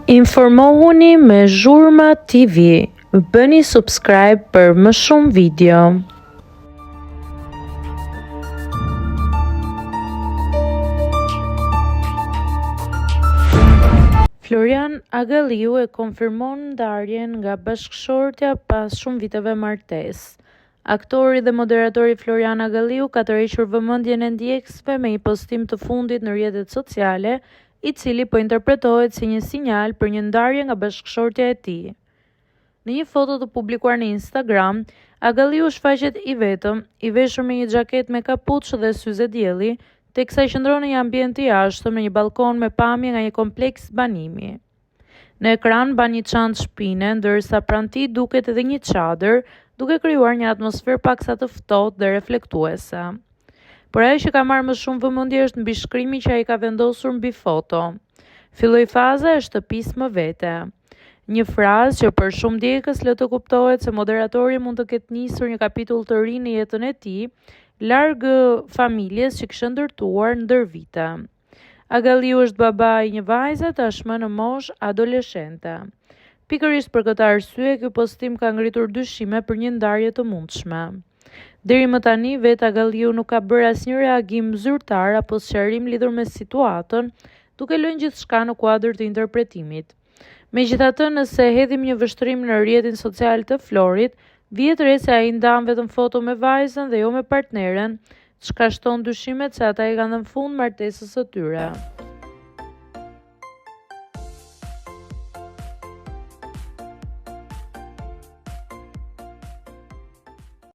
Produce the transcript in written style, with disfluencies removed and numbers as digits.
Informohuni me Zhurma TV. Bëni subscribe për më shumë video. Florian Agalliu e konfirmon ndarjen nga bashkëshortja pas shumë viteve martesë. Aktori dhe moderatori Florian Agalliu ka tërhequr vëmendjen e ndjekësve me një postim të fundit në rrjetet sociale, i cili po interpretohet si një sinjal për një ndarje nga bashkëshortja e tij. Në një foto të publikuar në Instagram, Agalliu shfaqet i vetëm, i veshur me një xhaketë me kapuçë dhe syze dielli, teksa qëndron në një ambient të jashtëm në një balkon me pamje nga një kompleks banimi. Në ekran ban një çantë shpine, ndërsa pranë tij duket edhe një çadër, duke krijuar një atmosferë paksa të ftohtë dhe reflektuese. Por ajo që ka marrë më shumë vëmendje është mbi shkrimi që ai ka vendosur mbi foto. Filloi faza e shtëpisë më vete. Një frazë që për shumë ndjekës lë të kuptohet se moderatori mund të ketë nisur një kapitull të ri në jetën e tij, larg familjes që kishte ndërtuar ndër vite. Agalliu është baba i një vajze tashmë në moshë adoleshente. Pikërisht për këtë arsye, ky postim ka ngritur dyshime për një ndarje të mundshme. Deri më tani, vetë Agalliu nuk ka bërë asnjë reagim zyrtar apo sqarim lidhur me situatën, duke lënë gjithçka në kuadër të interpretimit. Megjithatë, nëse hedhim një vështrim në rrjetin social të Florit, vihet re se ai ndan vetëm foto me vajzën dhe jo me partneren, çka shton dyshimet se ata i kanë dhënë fund martesës së tyre.